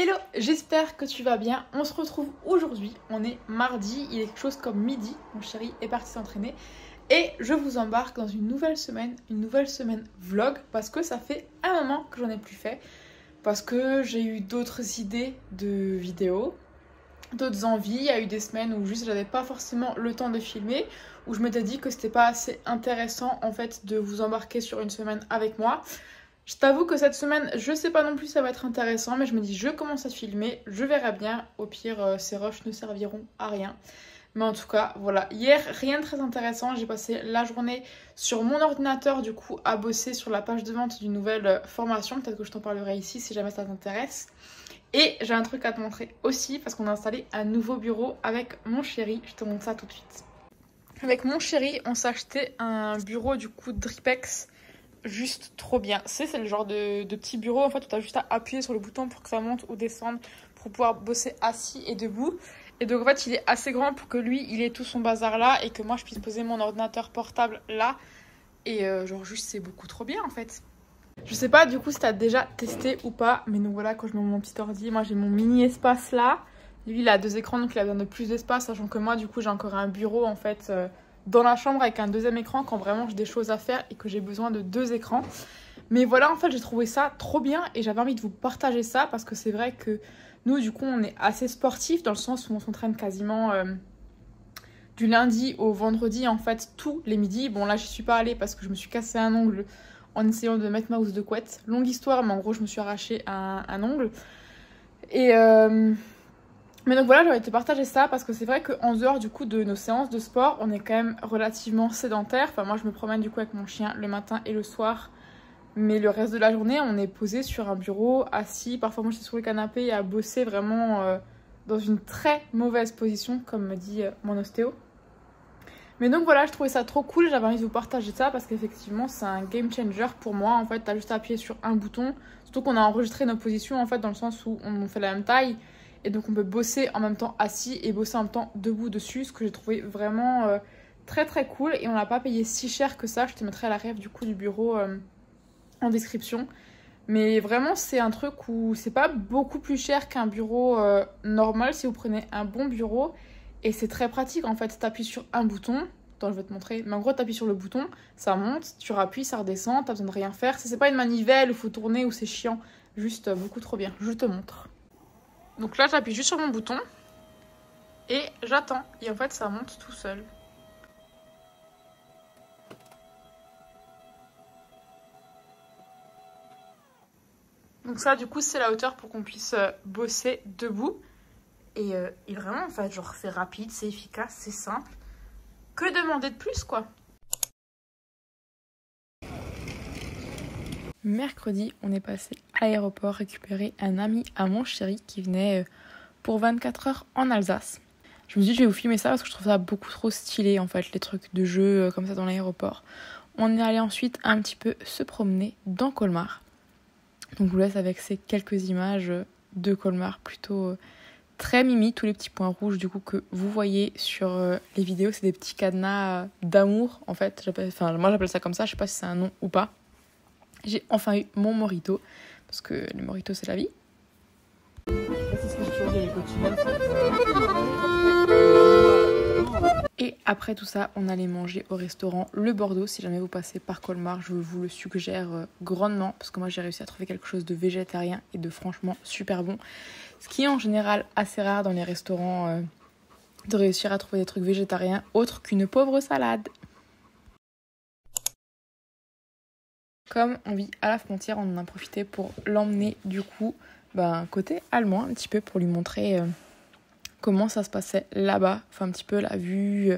Hello, j'espère que tu vas bien. On se retrouve aujourd'hui, on est mardi, il est quelque chose comme midi. Mon chéri est parti s'entraîner et je vous embarque dans une nouvelle semaine vlog parce que ça fait un moment que j'en ai plus fait. Parce que j'ai eu d'autres idées de vidéos, d'autres envies. Il y a eu des semaines où juste j'avais pas forcément le temps de filmer, où je m'étais dit que c'était pas assez intéressant en fait de vous embarquer sur une semaine avec moi. Je t'avoue que cette semaine, je sais pas non plus si ça va être intéressant, mais je me dis je commence à filmer, je verrai bien. Au pire, ces rushs ne serviront à rien. Mais en tout cas, voilà. Hier, rien de très intéressant. J'ai passé la journée sur mon ordinateur, du coup, à bosser sur la page de vente d'une nouvelle formation. Peut-être que je t'en parlerai ici si jamais ça t'intéresse. Et j'ai un truc à te montrer aussi, parce qu'on a installé un nouveau bureau avec mon chéri. Je te montre ça tout de suite. Avec mon chéri, on s'est acheté un bureau, du coup, Dripex. Juste trop bien. C'est le genre de petit bureau en fait où tu as juste à appuyer sur le bouton pour que ça monte ou descende pour pouvoir bosser assis et debout. Et donc en fait il est assez grand pour que lui il ait tout son bazar là et que moi je puisse poser mon ordinateur portable là. Et genre juste c'est beaucoup trop bien en fait. Je sais pas du coup si t'as déjà testé ou pas, mais donc voilà, quand je mets mon petit ordi, moi j'ai mon mini espace là. Lui il a 2 écrans donc il a besoin de plus d'espace, sachant que moi du coup j'ai encore un bureau en fait dans la chambre avec un deuxième écran quand vraiment j'ai des choses à faire et que j'ai besoin de 2 écrans. Mais voilà, en fait j'ai trouvé ça trop bien et j'avais envie de vous partager ça parce que c'est vrai que nous du coup on est assez sportifs dans le sens où on s'entraîne quasiment du lundi au vendredi en fait tous les midis. Bon là j'y suis pas allée parce que je me suis cassé un ongle en essayant de mettre ma housse de couette. Longue histoire mais en gros je me suis arraché un ongle. Et mais donc voilà, j'aurais été partager ça parce que c'est vrai qu'en dehors du coup de nos séances de sport, on est quand même relativement sédentaire. Enfin moi je me promène du coup avec mon chien le matin et le soir. Mais le reste de la journée, on est posé sur un bureau, assis. Parfois moi je suis sur le canapé et à bosser vraiment dans une très mauvaise position comme me dit mon ostéo. Mais donc voilà, je trouvais ça trop cool, j'avais envie de vous partager ça parce qu'effectivement c'est un game changer pour moi. En fait t'as juste à appuyer sur un bouton. Surtout qu'on a enregistré nos positions en fait dans le sens où on fait la même taille. Et donc on peut bosser en même temps assis et bosser en même temps debout dessus, ce que j'ai trouvé vraiment très très cool. Et on l'a pas payé si cher que ça, je te mettrai la ref du coup du bureau en description. Mais vraiment c'est un truc où c'est pas beaucoup plus cher qu'un bureau normal si vous prenez un bon bureau. Et c'est très pratique en fait, t'appuies sur un bouton. Attends, je vais te montrer. Mais en gros, t'appuies sur le bouton, ça monte, tu rappuies, ça redescend, t'as besoin de rien faire. C'est pas une manivelle où il faut tourner ou c'est chiant. Juste beaucoup trop bien. Je te montre. Donc là, j'appuie juste sur mon bouton et j'attends. Et en fait, ça monte tout seul. Donc ça, du coup, c'est la hauteur pour qu'on puisse bosser debout. Et vraiment, en fait, genre, c'est rapide, c'est efficace, c'est simple. Que demander de plus, quoi? Mercredi, on est passé à l'aéroport récupérer un ami à mon chéri qui venait pour 24 heures en Alsace. Je me suis dit, je vais vous filmer ça parce que je trouve ça beaucoup trop stylé, en fait, les trucs de jeu comme ça dans l'aéroport. On est allé ensuite un petit peu se promener dans Colmar. Donc je vous laisse avec ces quelques images de Colmar plutôt très mimi. Tous les petits points rouges du coup que vous voyez sur les vidéos, c'est des petits cadenas d'amour en fait. Moi j'appelle ça comme ça, je sais pas si c'est un nom ou pas. J'ai enfin eu mon mojito, parce que le mojito c'est la vie. Et après tout ça, on allait manger au restaurant Le Bordeaux. Si jamais vous passez par Colmar, je vous le suggère grandement parce que moi j'ai réussi à trouver quelque chose de végétarien et de franchement super bon. Ce qui est en général assez rare dans les restaurants de réussir à trouver des trucs végétariens autres qu'une pauvre salade. Comme on vit à la frontière, on en a profité pour l'emmener du coup côté allemand un petit peu pour lui montrer comment ça se passait là-bas, enfin un petit peu la vue.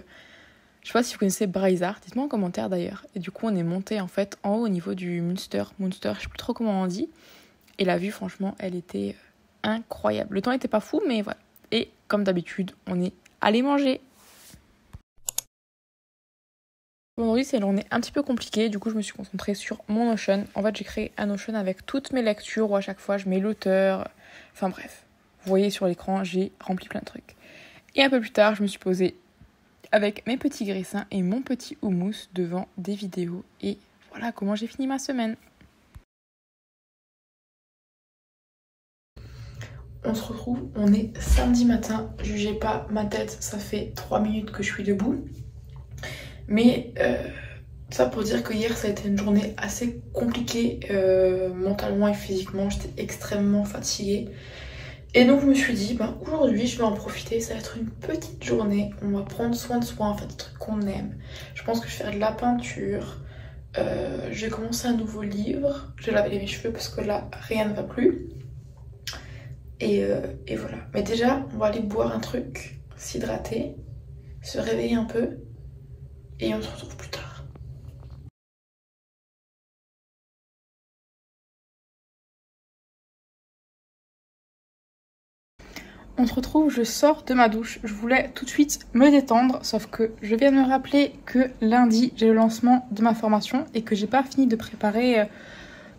Je sais pas si vous connaissez Breisach, dites-moi en commentaire d'ailleurs. Et du coup on est monté en fait en haut au niveau du Münster, je sais plus trop comment on dit. Et la vue franchement elle était incroyable. Le temps était pas fou mais voilà. Et comme d'habitude on est allé manger. Aujourd'hui c'est une journée un petit peu compliquée, du coup je me suis concentrée sur mon Notion. En fait j'ai créé un Notion avec toutes mes lectures où à chaque fois je mets l'auteur, enfin bref. Vous voyez sur l'écran, j'ai rempli plein de trucs. Et un peu plus tard, je me suis posée avec mes petits grissins et mon petit houmous devant des vidéos. Et voilà comment j'ai fini ma semaine. on se retrouve, on est samedi matin, jugez pas ma tête, ça fait 3 minutes que je suis debout. Mais ça pour dire que hier ça a été une journée assez compliquée mentalement et physiquement, j'étais extrêmement fatiguée. Et donc je me suis dit, ben, aujourd'hui je vais en profiter, ça va être une petite journée, on va prendre soin de soi, en fait des trucs qu'on aime. Je pense que je vais faire de la peinture, je vais commencer un nouveau livre, je vais laver mes cheveux parce que là rien ne va plus. Et voilà. Mais déjà on va aller boire un truc, s'hydrater, se réveiller un peu et on se retrouve plus tard. On se retrouve, je sors de ma douche, je voulais tout de suite me détendre, sauf que je viens de me rappeler que lundi j'ai le lancement de ma formation et que j'ai pas fini de préparer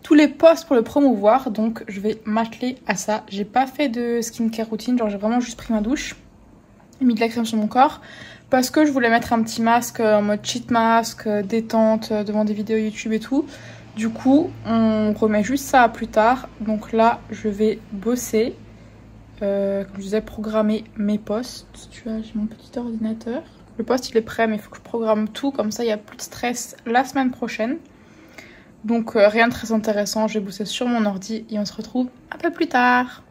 tous les posts pour le promouvoir, donc je vais m'atteler à ça. J'ai pas fait de skincare routine, genre j'ai vraiment juste pris ma douche et mis de la crème sur mon corps parce que je voulais mettre un petit masque en mode cheat mask, détente devant des vidéos YouTube et tout. Du coup on remet juste ça à plus tard, donc là je vais bosser. Comme je disais, programmer mes posts. Tu vois, j'ai mon petit ordinateur. Le post il est prêt, mais il faut que je programme tout. Comme ça, il n'y a plus de stress la semaine prochaine. Donc rien de très intéressant. Je vais bosser sur mon ordi et on se retrouve un peu plus tard.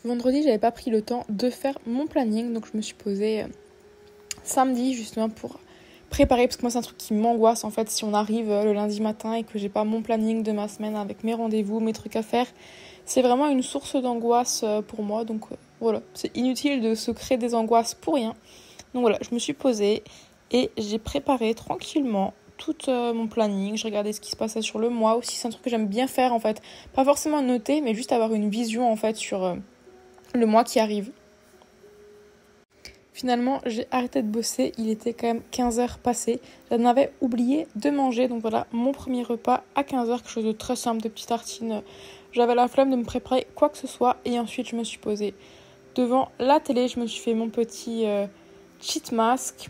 Vendredi, j'avais pas pris le temps de faire mon planning, donc je me suis posée samedi justement pour préparer, parce que moi c'est un truc qui m'angoisse en fait si on arrive le lundi matin et que j'ai pas mon planning de ma semaine avec mes rendez-vous, mes trucs à faire. C'est vraiment une source d'angoisse pour moi, donc voilà, c'est inutile de se créer des angoisses pour rien. Donc voilà, je me suis posée et j'ai préparé tranquillement tout mon planning, j'ai regardé ce qui se passait sur le mois aussi, c'est un truc que j'aime bien faire en fait, pas forcément noter mais juste avoir une vision en fait sur le mois qui arrive. Finalement, j'ai arrêté de bosser, il était quand même 15h passées. J'en avais oublié de manger, donc voilà, mon premier repas à 15h, quelque chose de très simple, de petites tartines. J'avais la flemme de me préparer quoi que ce soit et ensuite je me suis posée devant la télé, je me suis fait mon petit cheat mask.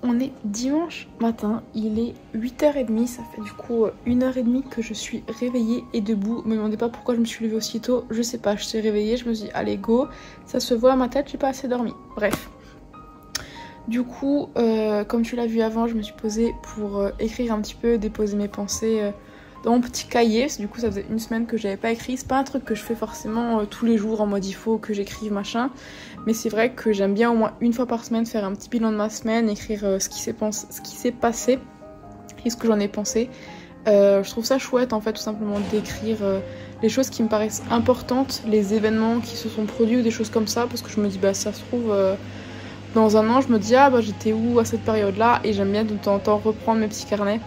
On est dimanche matin, il est 8h30, ça fait du coup 1h30 que je suis réveillée et debout. Me demandez pas pourquoi je me suis levée aussitôt, je sais pas, je suis réveillée, je me suis dit allez go, ça se voit à ma tête, j'ai pas assez dormi. Bref. Du coup, comme tu l'as vu avant, je me suis posée pour écrire un petit peu, déposer mes pensées dans mon petit cahier. Du coup, ça faisait une semaine que j'avais pas écrit. C'est pas un truc que je fais forcément tous les jours en mode il faut que j'écrive machin. Mais c'est vrai que j'aime bien au moins une fois par semaine faire un petit bilan de ma semaine, écrire ce qui s'est passé et ce que j'en ai pensé. Je trouve ça chouette en fait tout simplement d'écrire les choses qui me paraissent importantes, les événements qui se sont produits ou des choses comme ça. Parce que je me dis bah ça se trouve... dans un an, je me dis ah bah j'étais où à cette période-là, et j'aime bien de temps en temps reprendre mes petits carnets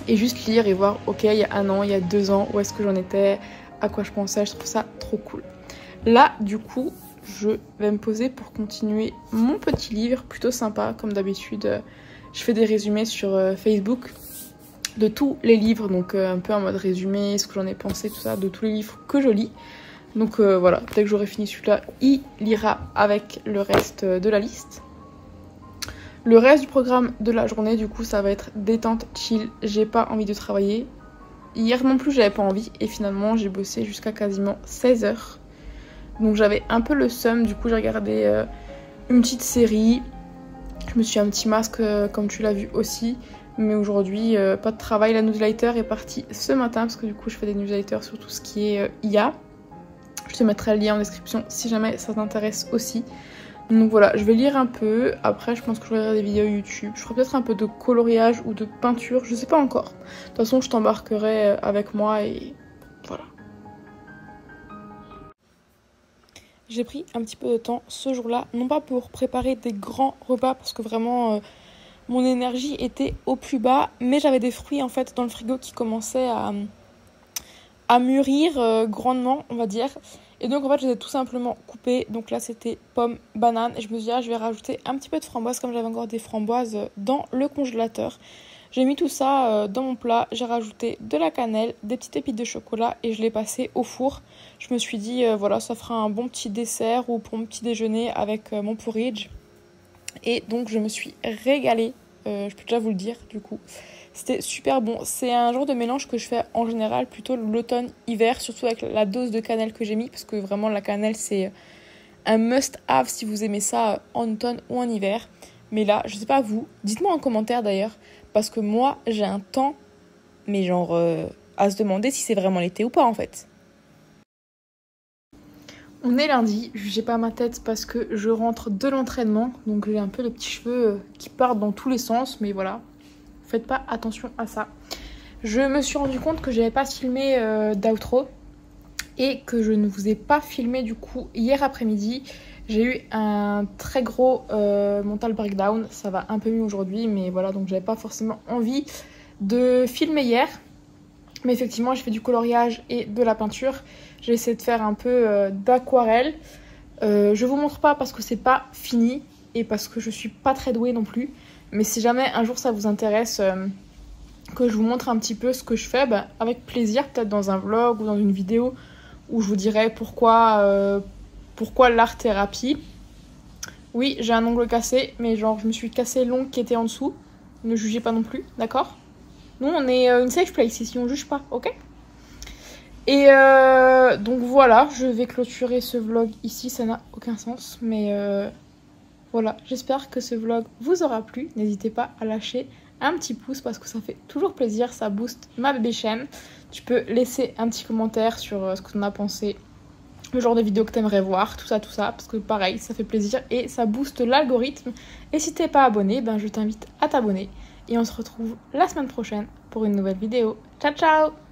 et juste lire et voir ok il y a un an, il y a 2 ans, où est-ce que j'en étais, à quoi je pensais. Je trouve ça trop cool. Là du coup je vais me poser pour continuer mon petit livre plutôt sympa. Comme d'habitude je fais des résumés sur Facebook de tous les livres, donc un peu en mode résumé, ce que j'en ai pensé, tout ça, de tous les livres que je lis. Donc voilà, dès que j'aurai fini celui-là, il ira avec le reste de la liste. Le reste du programme de la journée, du coup, ça va être détente, chill. J'ai pas envie de travailler. Hier non plus, j'avais pas envie. Et finalement, j'ai bossé jusqu'à quasiment 16h. Donc j'avais un peu le seum. Du coup, j'ai regardé une petite série. Je me suis fait un petit masque, comme tu l'as vu aussi. Mais aujourd'hui, pas de travail. La newsletter est partie ce matin. Parce que du coup, je fais des newsletters sur tout ce qui est IA. Je te mettrai le lien en description si jamais ça t'intéresse aussi. Donc voilà, je vais lire un peu. Après, je pense que je vais regarder des vidéos YouTube. Je ferai peut-être un peu de coloriage ou de peinture. Je sais pas encore. De toute façon, je t'embarquerai avec moi et voilà. j'ai pris un petit peu de temps ce jour-là, non pas pour préparer des grands repas parce que vraiment mon énergie était au plus bas, mais j'avais des fruits en fait dans le frigo qui commençaient à mûrir grandement, on va dire. Et donc en fait je les ai tout simplement coupés. Donc là c'était pommes, bananes, et je me suis dit je vais rajouter un petit peu de framboises comme j'avais encore des framboises dans le congélateur. J'ai mis tout ça dans mon plat, j'ai rajouté de la cannelle, des petites pépites de chocolat et je l'ai passé au four. Je me suis dit voilà, ça fera un bon petit dessert ou pour mon petit déjeuner avec mon porridge. Et donc je me suis régalée, je peux déjà vous le dire du coup. C'était super bon. C'est un genre de mélange que je fais en général plutôt l'automne-hiver, surtout avec la dose de cannelle que j'ai mis, parce que vraiment la cannelle c'est un must-have si vous aimez ça en automne ou en hiver. Mais là, je sais pas vous, dites-moi en commentaire d'ailleurs, parce que moi j'ai un temps, mais genre à se demander si c'est vraiment l'été ou pas en fait. On est lundi, jugez pas ma tête parce que je rentre de l'entraînement, donc j'ai un peu les petits cheveux qui partent dans tous les sens, mais voilà, faites pas attention à ça. Je me suis rendu compte que j'avais pas filmé d'outro et que je ne vous ai pas filmé du coup hier après-midi. J'ai eu un très gros mental breakdown, ça va un peu mieux aujourd'hui, mais voilà, donc j'avais pas forcément envie de filmer hier. Mais effectivement, j'ai fait du coloriage et de la peinture. J'ai essayé de faire un peu d'aquarelle. Je vous montre pas parce que c'est pas fini et parce que je suis pas très douée non plus. Mais si jamais un jour ça vous intéresse que je vous montre un petit peu ce que je fais, bah, avec plaisir, peut-être dans un vlog ou dans une vidéo où je vous dirai pourquoi l'art-thérapie. Oui, j'ai un ongle cassé, mais genre je me suis cassé l'ongle qui était en dessous. Ne jugez pas non plus, d'accord ? Nous, on est une safe place ici, on juge pas, ok ? Et donc voilà, je vais clôturer ce vlog ici, ça n'a aucun sens, mais voilà, j'espère que ce vlog vous aura plu. N'hésitez pas à lâcher un petit pouce parce que ça fait toujours plaisir, ça booste ma bébé chaîne. Tu peux laisser un petit commentaire sur ce que tu en as pensé, le genre de vidéo que tu aimerais voir, tout ça, parce que pareil, ça fait plaisir et ça booste l'algorithme. Et si t'es pas abonné, ben je t'invite à t'abonner. Et on se retrouve la semaine prochaine pour une nouvelle vidéo. Ciao ciao!